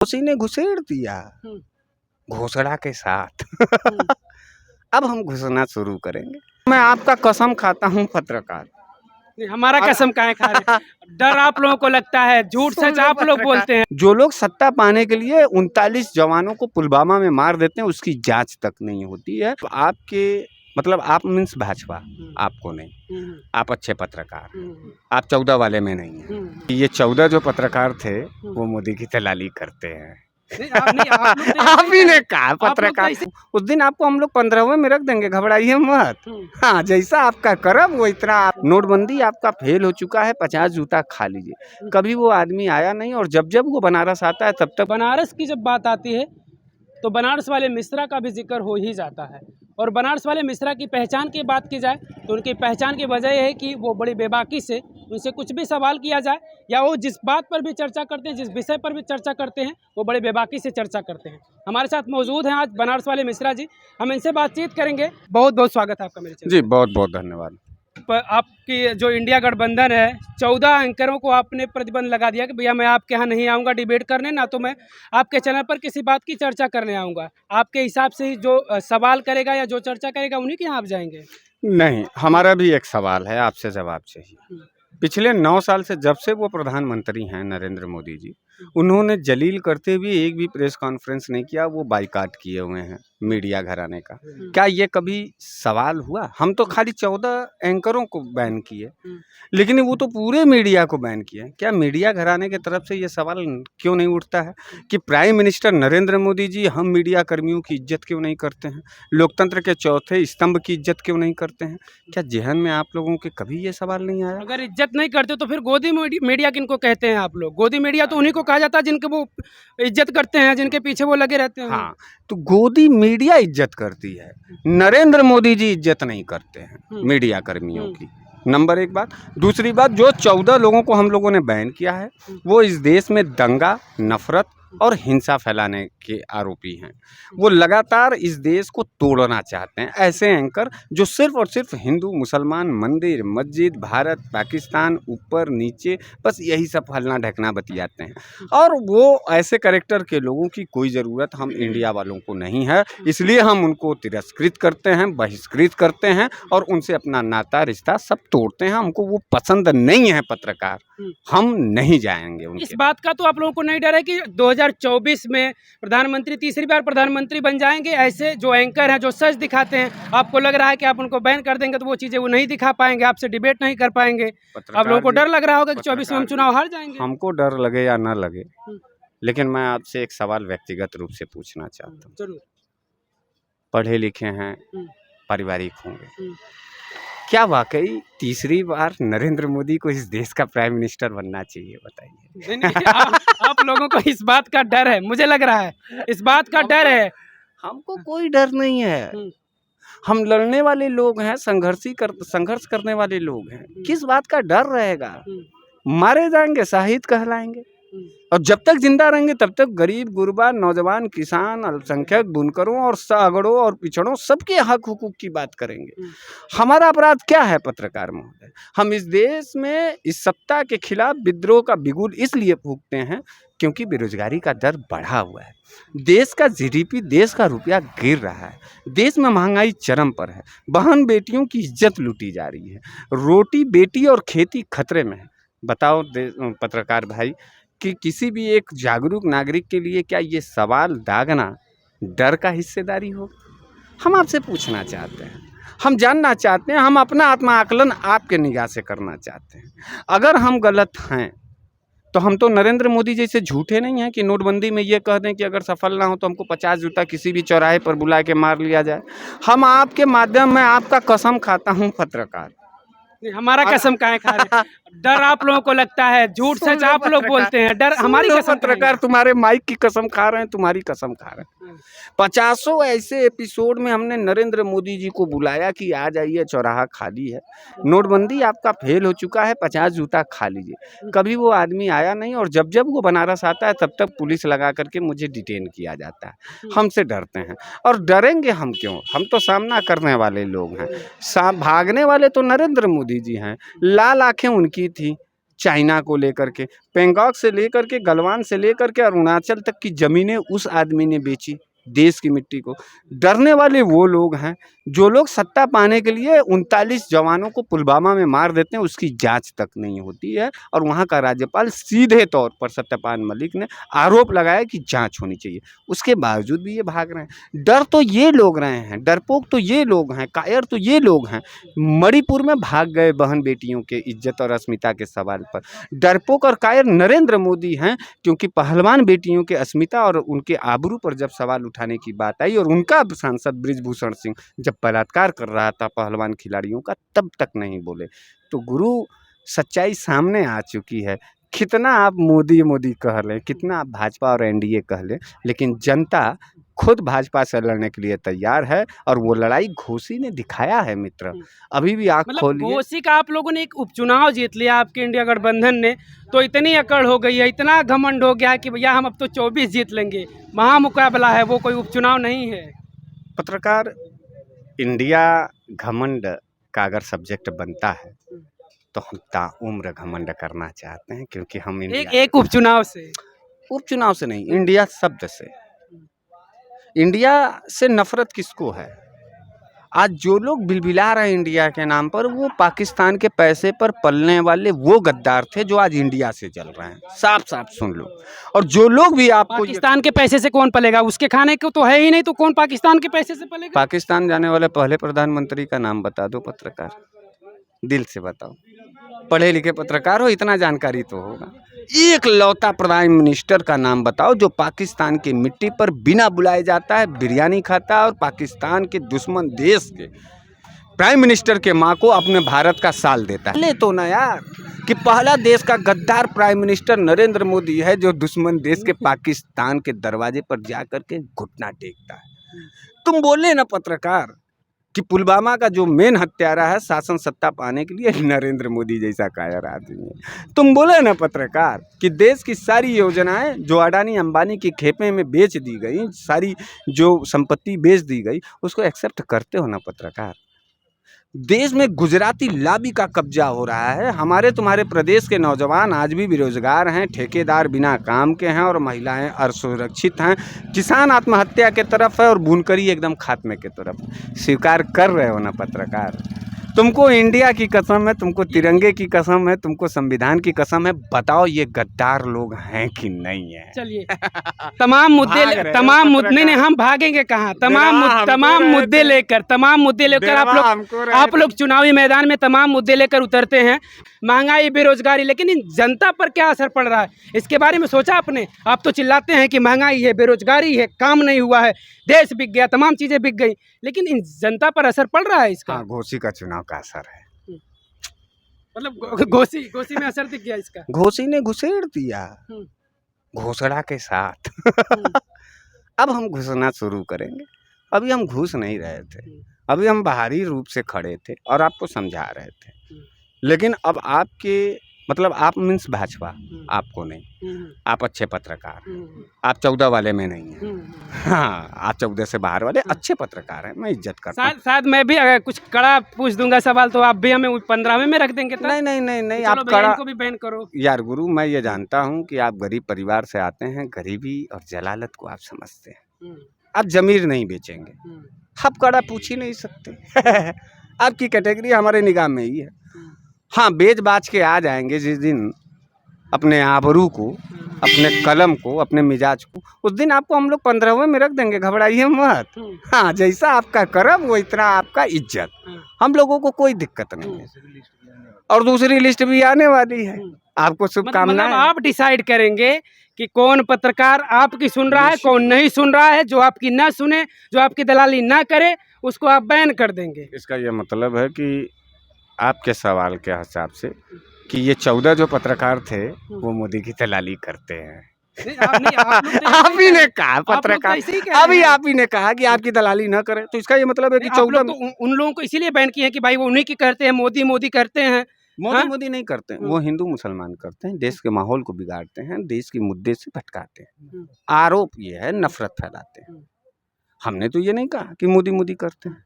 उसी ने घुसेड़ दिया घोषणा के साथ। अब हम घुसना शुरू करेंगे। मैं आपका कसम खाता हूँ पत्रकार। हमारा कसम काहे खा रहे हैं? डर आप लोगों को लगता है, झूठ सच आप लोग बोलते हैं। जो लोग सत्ता पाने के लिए 39 जवानों को पुलवामा में मार देते हैं, उसकी जांच तक नहीं होती है। तो आपके मतलब आप मीन्स भाजपा, आपको नहीं, आप अच्छे पत्रकार, आप 14 वाले में नहीं है। ये 14 जो पत्रकार थे वो मोदी की दलाली करते हैं। आप ही ने कहा पत्रकार। उस दिन आपको हम लोग 15वें में रख देंगे, घबराइए मत। हाँ, जैसा आपका कर्म वो इतना। नोटबंदी आपका फेल हो चुका है, 50 जूता खा लीजिए। कभी वो आदमी आया नहीं, और जब जब वो बनारस आता है तब तक बनारस की जब बात आती है तो बनारस वाले मिश्रा का भी जिक्र हो ही जाता है। और बनारस वाले मिश्रा की पहचान की बात की जाए तो उनकी पहचान की वजह यह है कि वो बड़ी बेबाकी से उनसे कुछ भी सवाल किया जाए या वो जिस बात पर भी चर्चा करते हैं, जिस विषय पर भी चर्चा करते हैं, वो बड़े बेबाकी से चर्चा करते हैं। हमारे साथ मौजूद हैं आज बनारस वाले मिश्रा जी। हम इनसे बातचीत करेंगे। बहुत बहुत स्वागत है आपका मेरे चैनल। जी, बहुत बहुत धन्यवाद। आपकी जो इंडिया गठबंधन है, 14 एंकरों को आपने प्रतिबंध लगा दिया कि भैया मैं आपके यहाँ नहीं आऊँगा डिबेट करने, ना तो मैं आपके चैनल पर किसी बात की चर्चा करने आऊँगा। आपके हिसाब से ही जो सवाल करेगा या जो चर्चा करेगा उन्हीं के यहाँ आप जाएंगे? नहीं, हमारा भी एक सवाल है, आपसे जवाब चाहिए। पिछले 9 साल से जब से वो प्रधानमंत्री हैं नरेंद्र मोदी जी, उन्होंने जलील करते हुए एक भी प्रेस कॉन्फ्रेंस नहीं किया। वो बाइकाट किए हुए हैं मीडिया घराने का। क्या ये कभी सवाल हुआ? हम तो खाली 14 एंकरों को बैन किए, लेकिन वो तो पूरे मीडिया को बैन किए। क्या मीडिया घराने की तरफ से ये सवाल क्यों नहीं उठता है कि प्राइम मिनिस्टर नरेंद्र मोदी जी हम मीडिया कर्मियों की इज्जत क्यों नहीं करते हैं? लोकतंत्र के चौथे स्तंभ की इज्जत क्यों नहीं करते हैं? क्या जहन में आप लोगों के कभी ये सवाल नहीं आया? अगर इज्जत नहीं करते तो फिर गोदी मीडिया किनको कहते हैं आप लोग? गोदी मीडिया तो उन्हीं को कहा जाता है जिनके वो इज्जत करते हैं, जिनके पीछे वो लगे रहते हैं। हाँ, तो गोदी मीडिया इज्जत करती है, नरेंद्र मोदी जी इज्जत नहीं करते हैं मीडिया कर्मियों की। नंबर 1 बात। दूसरी बात, जो 14 लोगों को हम लोगों ने बैन किया है वो इस देश में दंगा, नफरत और हिंसा फैलाने के आरोपी हैं। वो लगातार इस देश को तोड़ना चाहते हैं। ऐसे एंकर जो सिर्फ और सिर्फ हिंदू, मुसलमान, मंदिर, मस्जिद, भारत, पाकिस्तान, ऊपर नीचे, बस यही सब फलना ढकना बतियाते हैं। और वो ऐसे कैरेक्टर के लोगों की कोई ज़रूरत हम इंडिया वालों को नहीं है, इसलिए हम उनको तिरस्कृत करते हैं, बहिष्कृत करते हैं और उनसे अपना नाता रिश्ता सब तोड़ते हैं। हमको वो पसंद नहीं है पत्रकार, हम नहीं जाएंगे उनके। इस बात का तो आप लोगों को नहीं डर है कि 2024 में प्रधानमंत्री तीसरी बार प्रधानमंत्री बन जाएंगे? ऐसे जो एंकर हैं जो सच दिखाते हैं, आपको लग रहा है कि आप उनको बैन कर देंगे तो वो चीज़ें वो नहीं दिखा पाएंगे, आपसे डिबेट नहीं कर पाएंगे? आप लोगों को डर लग रहा होगा कि 24 में हम चुनाव हार जाएंगे? हमको डर लगे या ना लगे, लेकिन मैं आपसे एक सवाल व्यक्तिगत रूप से पूछना चाहता हूँ। जरूर। पढ़े लिखे हैं, पारिवारिक होंगे, क्या वाकई तीसरी बार नरेंद्र मोदी को इस देश का प्राइम मिनिस्टर बनना चाहिए? बताइए। नहीं, आप लोगों को इस बात का डर है, मुझे लग रहा है इस बात का डर है। हमको कोई डर नहीं है। हम लड़ने वाले लोग हैं, संघर्ष करने वाले लोग हैं। किस बात का डर रहेगा? मारे जाएंगे, शहीद कहलाएंगे। और जब तक जिंदा रहेंगे तब तक गरीब, गुरबा, नौजवान, किसान, अल्पसंख्यक, बुनकरों और अगड़ों और पिछड़ों सबके हक हुकूक की बात करेंगे। हमारा अपराध क्या है पत्रकार महोदय? हम इस देश में इस सत्ता के खिलाफ विद्रोह का बिगुल इसलिए फूंकते हैं क्योंकि बेरोजगारी का दर बढ़ा हुआ है, देश का जीडीपी, देश का रुपया गिर रहा है, देश में महंगाई चरम पर है, बहन बेटियों की इज्जत लूटी जा रही है, रोटी बेटी और खेती खतरे में है। बताओ पत्रकार भाई कि किसी भी एक जागरूक नागरिक के लिए क्या ये सवाल दागना डर का हिस्सेदारी हो? हम आपसे पूछना चाहते हैं, हम जानना चाहते हैं, हम अपना आत्माकलन आपके निगाह से करना चाहते हैं। अगर हम गलत हैं तो हम तो नरेंद्र मोदी जैसे झूठे नहीं हैं कि नोटबंदी में ये कह दें कि अगर सफल ना हो तो हमको 50 जूता किसी भी चौराहे पर बुला के मार लिया जाए। हम आपके माध्यम में आपका कसम खाता हूँ पत्रकार। हमारा कसम काहे खा रहे हैं? डर आप लोगों को लगता है, झूठ सच आप लोग बोलते हैं। डर हमारी कसम। पत्रकार तुम्हारे माइक की कसम खा रहे हैं, तुम्हारी कसम खा रहे हैं। 50 ऐसे एपिसोड में हमने नरेंद्र मोदी जी को बुलाया कि आ जाइए, चौराहा खाली है, नोटबंदी आपका फेल हो चुका है, 50 जूता खा लीजिए। कभी वो आदमी आया नहीं, और जब जब वो बनारस आता है तब तक पुलिस लगा करके मुझे डिटेन किया जाता है। हमसे डरते हैं, और डरेंगे हम क्यों? हम तो सामना करने वाले लोग हैं। भागने वाले तो नरेंद्र मोदी जी हैं। लाल आंखें उनकी थी, चाइना को लेकर के, पेंगोंग से लेकर के गलवान से लेकर के अरुणाचल तक की ज़मीनें उस आदमी ने बेची देश की मिट्टी को। डरने वाले वो लोग हैं जो लोग सत्ता पाने के लिए 39 जवानों को पुलवामा में मार देते हैं, उसकी जांच तक नहीं होती है। और वहाँ का राज्यपाल सीधे तौर पर सत्यपाल मलिक ने आरोप लगाया कि जांच होनी चाहिए, उसके बावजूद भी ये भाग रहे हैं। डर तो ये लोग रहे हैं, डरपोक तो ये लोग हैं, कायर तो ये लोग हैं। मणिपुर में भाग गए बहन बेटियों के इज्जत और अस्मिता के सवाल पर। डरपोक और कायर नरेंद्र मोदी हैं, क्योंकि पहलवान बेटियों के अस्मिता और उनके आबरू पर जब सवाल उठाने की बात आई और उनका सांसद बृजभूषण सिंह जब बलात्कार कर रहा था पहलवान खिलाड़ियों का, तब तक नहीं बोले। तो गुरु सच्चाई सामने आ चुकी है। कितना आप मोदी मोदी कह लें, कितना आप भाजपा और एनडीए कह लें, लेकिन जनता खुद भाजपा से लड़ने के लिए तैयार है। और वो लड़ाई घोसी ने दिखाया है मित्र। अभी भी आँख मतलब खोलिए। घोसी का आप लोगों ने एक उपचुनाव जीत लिया आपके इंडिया गठबंधन ने, तो इतनी अकड़ हो गई है, इतना घमंड हो गया है कि भैया हम अब तो 24 जीत लेंगे। महामुकाबला है, वो कोई उपचुनाव नहीं है। पत्रकार, इंडिया घमंड का अगर सब्जेक्ट बनता है तो हम ताउम्र घमंड करना चाहते हैं, क्योंकि हम एक उपचुनाव से नहीं, इंडिया शब्द से। इंडिया से नफरत किसको है? आज जो लोग बिलबिला रहे हैं इंडिया के नाम पर, वो पाकिस्तान के पैसे पर पलने वाले वो गद्दार थे जो आज इंडिया से जल रहे हैं। साफ साफ सुन लो। और जो लोग भी आपको पाकिस्तान के पैसे से कौन पलेगा? उसके खाने को तो है ही नहीं, तो कौन पाकिस्तान के पैसे से पलेगा? पाकिस्तान जाने वाले पहले प्रधानमंत्री का नाम बता दो पत्रकार, दिल से बताओ। पढ़े लिखे पत्रकार हो, इतना जानकारी तो होगा। एक लौता प्राइम मिनिस्टर का नाम बताओ जो पाकिस्तान की मिट्टी पर बिना बुलाए जाता है, बिरयानी खाता है और पाकिस्तान के दुश्मन देश के प्राइम मिनिस्टर के माँ को अपने भारत का साल देता है। ले तो ना यार कि पहला देश का गद्दार प्राइम मिनिस्टर नरेंद्र मोदी है जो दुश्मन देश के पाकिस्तान के दरवाजे पर जाकर के घुटना टेकता है। तुम बोले ना पत्रकार कि पुलवामा का जो मेन हत्यारा है शासन सत्ता पाने के लिए नरेंद्र मोदी जैसा कायर आदमी है। तुम बोले ना पत्रकार कि देश की सारी योजनाएं जो अडानी अंबानी की खेपे में बेच दी गई, सारी जो संपत्ति बेच दी गई, उसको एक्सेप्ट करते हो ना पत्रकार। देश में गुजराती लॉबी का कब्जा हो रहा है। हमारे तुम्हारे प्रदेश के नौजवान आज भी बेरोजगार हैं, ठेकेदार बिना काम के हैं और महिलाएं असुरक्षित हैं। किसान आत्महत्या के तरफ है और बुनकरी एकदम खात्मे के तरफ। स्वीकार कर रहे हो ना पत्रकार? तुमको इंडिया की कसम है, तुमको तिरंगे की कसम है, तुमको संविधान की कसम है, बताओ ये गद्दार लोग हैं कि नहीं है? चलिए तमाम मुद्दे ने हम भागेंगे कहाँ? तमाम मुद्दे लेकर आप लोग चुनावी मैदान में तमाम मुद्दे लेकर उतरते हैं। महंगाई, बेरोजगारी, लेकिन इन जनता पर क्या असर पड़ रहा है इसके बारे में सोचा आपने? आप तो चिल्लाते हैं कि महंगाई है, बेरोजगारी है, काम नहीं हुआ है, देश बिक गया, तमाम चीजें बिक गई, लेकिन इन जनता पर असर पड़ रहा है इसका? हाँ, घोसी का चुनाव का असर है। मतलब घोसी में असर दिख गया इसका? घोसी ने घुसेड़ दिया घोषणा के साथ। अब हम घुसना शुरू करेंगे। अभी हम घुस नहीं रहे थे, अभी हम बाहरी रूप से खड़े थे और आपको समझा रहे थे। लेकिन अब आपके मतलब आप मीन्स भाजपा, आपको नहीं, आप अच्छे पत्रकार हैं। आप 14 वाले में नहीं हैं। हाँ, आप 14 से बाहर वाले अच्छे पत्रकार हैं, मैं इज्जत करता हूँ। शायद मैं भी अगर कुछ कड़ा पूछ दूंगा सवाल तो आप भी हमें 15वें में रख देंगे? नहीं, आप कड़ा को भी बैन करो यार। गुरु, मैं ये जानता हूँ कि आप गरीब परिवार से आते हैं, गरीबी और जलालत को आप समझते हैं, आप जमीर नहीं बेचेंगे, आप कड़ा पूछ ही नहीं सकते। आपकी कैटेगरी हमारे निगाह में ही है। हाँ, बेच बाच के आ जाएंगे जिस दिन अपने आबरू को, अपने कलम को, अपने मिजाज को, उस दिन आपको हम लोग 15वें में रख देंगे, घबराइए मत। हाँ, जैसा आपका कर्म वो इतना आपका इज्जत, हम लोगों को कोई दिक्कत नहीं है। और दूसरी लिस्ट भी आने वाली है, आपको शुभकामनाएं। मतलब आप डिसाइड करेंगे कि कौन पत्रकार आपकी सुन रहा है, कौन नहीं सुन रहा है। जो आपकी ना सुने, जो आपकी दलाली ना करे, उसको आप बैन कर देंगे। इसका ये मतलब है कि आपके सवाल के हिसाब से कि ये 14 जो पत्रकार थे वो मोदी की दलाली करते हैं। आप ही ने कहा पत्रकार, अभी आप ही ने कहा कि आपकी दलाली ना करें, तो इसका ये मतलब है कि 14 तो उन लोगों को इसीलिए बैन किए हैं कि भाई वो उन्हीं की करते हैं, मोदी करते हैं। मोदी नहीं करते हैं, वो हिंदू मुसलमान करते हैं, देश के माहौल को बिगाड़ते हैं, देश के मुद्दे से भटकाते हैं। आरोप ये है, नफरत फैलाते हैं। हमने तो ये नहीं कहा कि मोदी करते हैं।